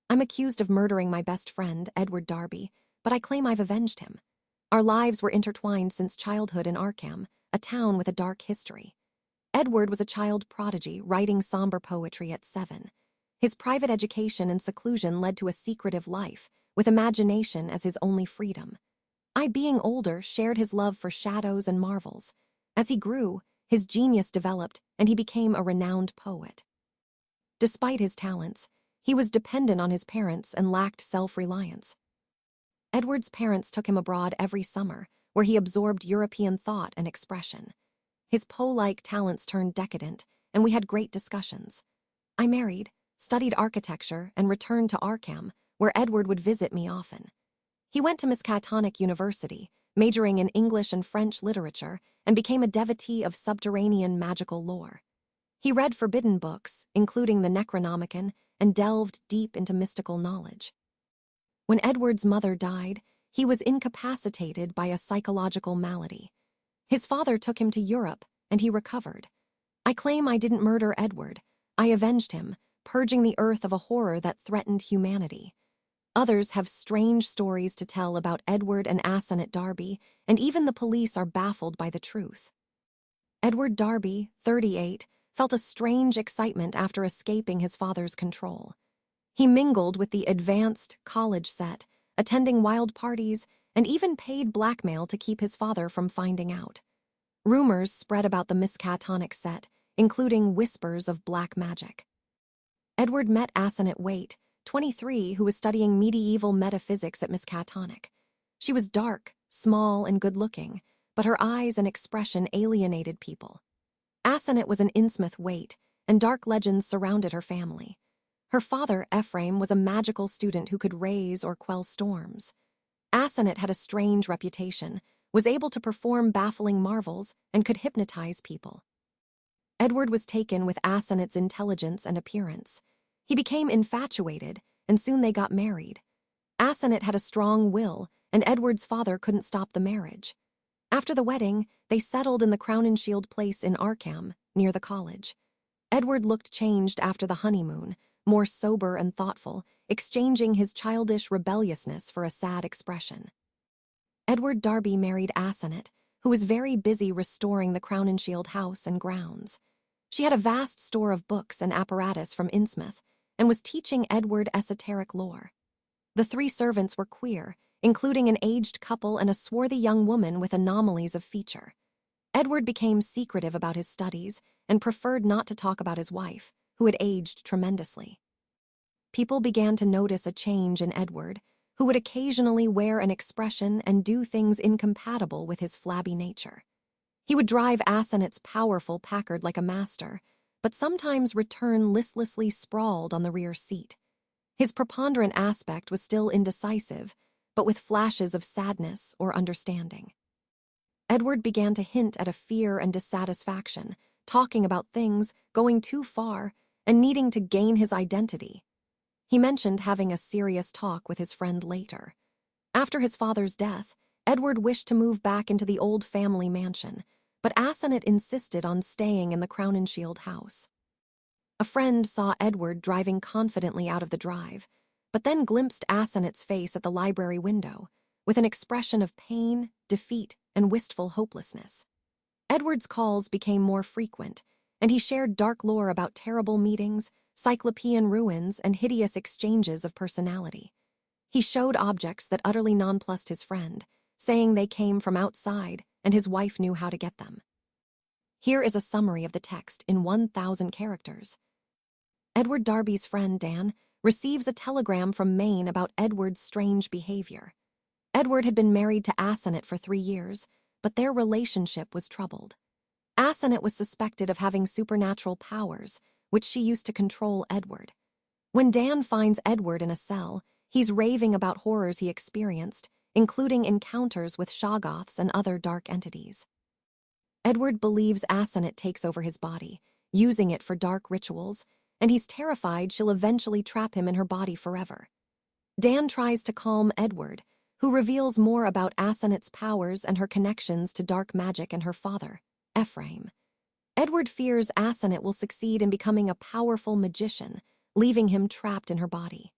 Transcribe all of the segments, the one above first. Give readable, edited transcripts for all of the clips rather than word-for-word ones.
I'm accused of murdering my best friend, Edward Darby, but I claim I've avenged him. Our lives were intertwined since childhood in Arkham, a town with a dark history. Edward was a child prodigy, writing somber poetry at 7. His private education and seclusion led to a secretive life, with imagination as his only freedom. I, being older, shared his love for shadows and marvels. As he grew, his genius developed, and he became a renowned poet. Despite his talents, he was dependent on his parents and lacked self-reliance. Edward's parents took him abroad every summer, where he absorbed European thought and expression. His Poe-like talents turned decadent, and we had great discussions. I married, studied architecture, and returned to Arkham, where Edward would visit me often. He went to Miskatonic University, majoring in English and French literature, and became a devotee of subterranean magical lore. He read forbidden books, including the Necronomicon, and delved deep into mystical knowledge. When Edward's mother died, he was incapacitated by a psychological malady. His father took him to Europe, and he recovered. I claim I didn't murder Edward. I avenged him, purging the earth of a horror that threatened humanity. Others have strange stories to tell about Edward and Asenath Darby, and even the police are baffled by the truth. Edward Darby, 38, felt a strange excitement after escaping his father's control. He mingled with the advanced college set, attending wild parties, and even paid blackmail to keep his father from finding out. Rumors spread about the Miskatonic set, including whispers of black magic. Edward met Asenath Waite, 23, who was studying medieval metaphysics at Miskatonic. She was dark, small, and good-looking, but her eyes and expression alienated people. Asenath was an Innsmouth Waite, and dark legends surrounded her family. Her father, Ephraim, was a magical student who could raise or quell storms. Asenath had a strange reputation, was able to perform baffling marvels, and could hypnotize people. Edward was taken with Asenath's intelligence and appearance. He became infatuated, and soon they got married. Asenath had a strong will, and Edward's father couldn't stop the marriage. After the wedding, they settled in the Crown and Shield place in Arkham, near the college. Edward looked changed after the honeymoon, more sober and thoughtful, exchanging his childish rebelliousness for a sad expression. Edward Darby married Asenath, who was very busy restoring the Crown and Shield house and grounds. She had a vast store of books and apparatus from Innsmouth, and was teaching Edward esoteric lore. The 3 servants were queer, including an aged couple and a swarthy young woman with anomalies of feature. Edward became secretive about his studies and preferred not to talk about his wife, who had aged tremendously. People began to notice a change in Edward, who would occasionally wear an expression and do things incompatible with his flabby nature. He would drive Asenath's powerful Packard like a master, but sometimes return listlessly sprawled on the rear seat. His preponderant aspect was still indecisive, but with flashes of sadness or understanding. Edward began to hint at a fear and dissatisfaction, talking about things, going too far, and needing to gain his identity. He mentioned having a serious talk with his friend later. After his father's death, Edward wished to move back into the old family mansion, but Asenath insisted on staying in the Crown and Shield house. A friend saw Edward driving confidently out of the drive, but then glimpsed Asenath's face at the library window, with an expression of pain, defeat, and wistful hopelessness. Edward's calls became more frequent, and he shared dark lore about terrible meetings, cyclopean ruins, and hideous exchanges of personality. He showed objects that utterly nonplussed his friend, saying they came from outside and his wife knew how to get them. Here is a summary of the text in 1,000 characters. Edward Darby's friend, Dan, receives a telegram from Maine about Edward's strange behavior. Edward had been married to Asenath for 3 years, but their relationship was troubled. Asenath was suspected of having supernatural powers, which she used to control Edward. When Dan finds Edward in a cell, he's raving about horrors he experienced, including encounters with Shoggoths and other dark entities. Edward believes Asenath takes over his body, using it for dark rituals, and he's terrified she'll eventually trap him in her body forever. Dan tries to calm Edward, who reveals more about Asenath's powers and her connections to dark magic and her father, Ephraim. Edward fears Asenath will succeed in becoming a powerful magician, leaving him trapped in her body.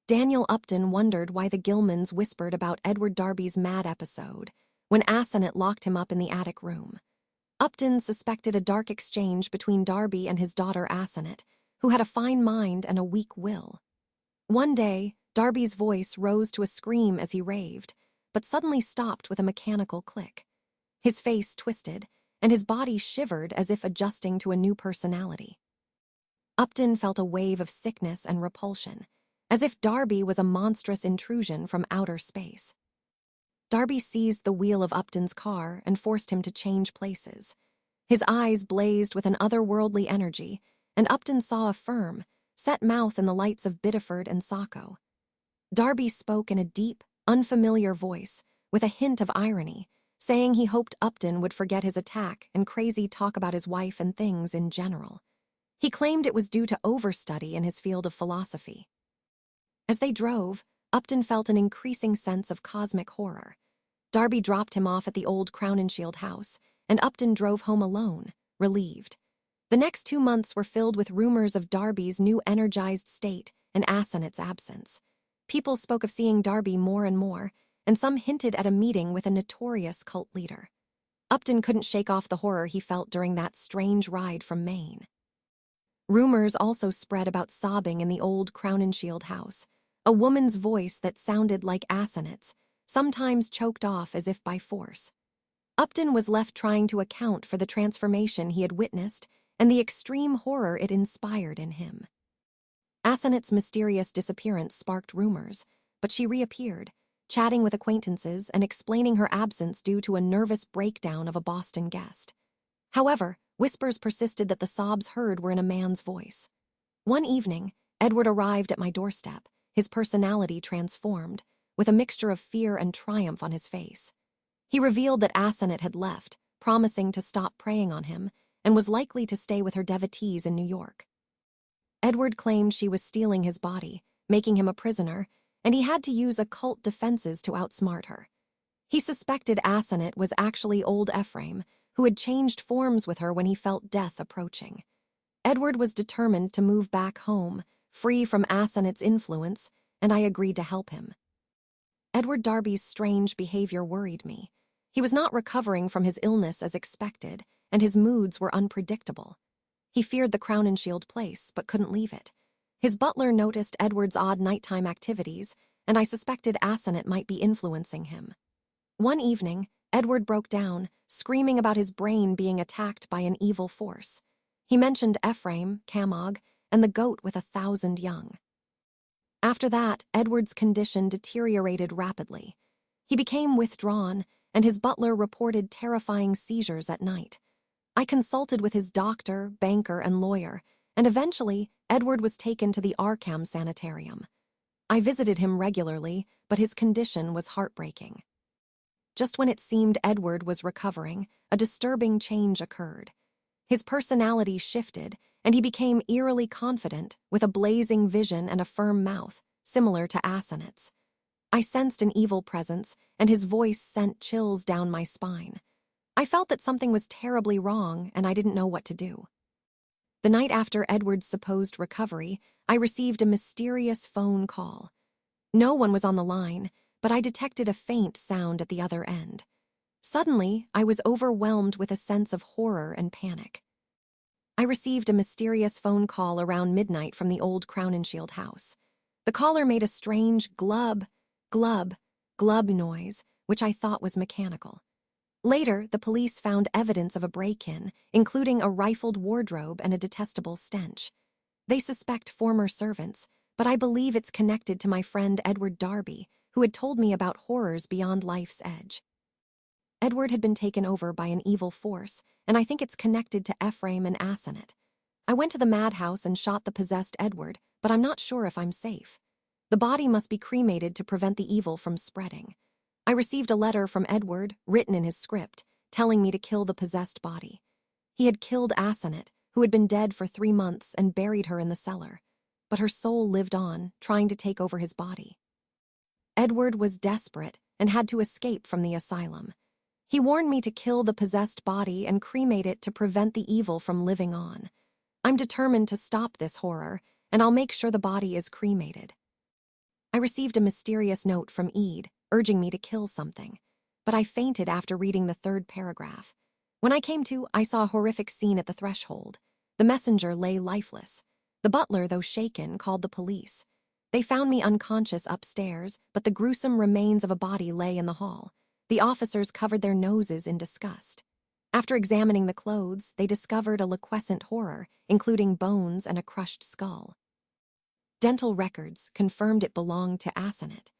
Daniel Upton wondered why the Gilmans whispered about Edward Darby's mad episode when Asenath locked him up in the attic room. Upton suspected a dark exchange between Darby and his daughter Asenath, who had a fine mind and a weak will. One day, Darby's voice rose to a scream as he raved, but suddenly stopped with a mechanical click. His face twisted, and his body shivered as if adjusting to a new personality. Upton felt a wave of sickness and repulsion, as if Darby was a monstrous intrusion from outer space. Darby seized the wheel of Upton's car and forced him to change places. His eyes blazed with an otherworldly energy, and Upton saw a firm, set mouth in the lights of Biddeford and Saco. Darby spoke in a deep, unfamiliar voice, with a hint of irony, saying he hoped Upton would forget his attack and crazy talk about his wife and things in general. He claimed it was due to overstudy in his field of philosophy. As they drove, Upton felt an increasing sense of cosmic horror. Darby dropped him off at the old Crowninshield house, and Upton drove home alone, relieved. The next 2 months were filled with rumors of Darby's new energized state and Asenath's absence. People spoke of seeing Darby more and more, and some hinted at a meeting with a notorious cult leader. Upton couldn't shake off the horror he felt during that strange ride from Maine. Rumors also spread about sobbing in the old Crowninshield house, a woman's voice that sounded like Asenath's, sometimes choked off as if by force. Upton was left trying to account for the transformation he had witnessed and the extreme horror it inspired in him. Asenath's mysterious disappearance sparked rumors, but she reappeared, chatting with acquaintances and explaining her absence due to a nervous breakdown of a Boston guest. However, whispers persisted that the sobs heard were in a man's voice. One evening, Edward arrived at my doorstep, his personality transformed, with a mixture of fear and triumph on his face. He revealed that Asenath had left, promising to stop preying on him, and was likely to stay with her devotees in New York. Edward claimed she was stealing his body, making him a prisoner, and he had to use occult defenses to outsmart her. He suspected Asenath was actually old Ephraim, who had changed forms with her when he felt death approaching. Edward was determined to move back home, free from Asenath's influence, and I agreed to help him. Edward Darby's strange behavior worried me. He was not recovering from his illness as expected, and his moods were unpredictable. He feared the Crowninshield place, but couldn't leave it. His butler noticed Edward's odd nighttime activities, and I suspected Asenath might be influencing him. One evening, Edward broke down, screaming about his brain being attacked by an evil force. He mentioned Ephraim, Camog, and the goat with 1,000 young. After that, Edward's condition deteriorated rapidly. He became withdrawn, and his butler reported terrifying seizures at night. I consulted with his doctor, banker, and lawyer, and eventually, Edward was taken to the Arkham Sanitarium. I visited him regularly, but his condition was heartbreaking. Just when it seemed Edward was recovering, a disturbing change occurred. His personality shifted, and he became eerily confident, with a blazing vision and a firm mouth, similar to Asenath's. I sensed an evil presence, and his voice sent chills down my spine. I felt that something was terribly wrong, and I didn't know what to do. The night after Edward's supposed recovery, I received a mysterious phone call. No one was on the line, but I detected a faint sound at the other end. Suddenly, I was overwhelmed with a sense of horror and panic. I received a mysterious phone call around midnight from the old Crowninshield house. The caller made a strange glub, glub, glub noise, which I thought was mechanical. Later, the police found evidence of a break-in, including a rifled wardrobe and a detestable stench. They suspect former servants, but I believe it's connected to my friend Edward Darby, who had told me about horrors beyond life's edge. Edward had been taken over by an evil force, and I think it's connected to Ephraim and Asenath. I went to the madhouse and shot the possessed Edward, but I'm not sure if I'm safe. The body must be cremated to prevent the evil from spreading. I received a letter from Edward, written in his script, telling me to kill the possessed body. He had killed Asenath, who had been dead for 3 months, and buried her in the cellar. But her soul lived on, trying to take over his body. Edward was desperate and had to escape from the asylum. He warned me to kill the possessed body and cremate it to prevent the evil from living on. I'm determined to stop this horror, and I'll make sure the body is cremated. I received a mysterious note from Ede, urging me to kill something, but I fainted after reading the third paragraph. When I came to, I saw a horrific scene at the threshold. The messenger lay lifeless. The butler, though shaken, called the police. They found me unconscious upstairs, but the gruesome remains of a body lay in the hall. The officers covered their noses in disgust. After examining the clothes, they discovered a liquescent horror, including bones and a crushed skull. Dental records confirmed it belonged to Asenath.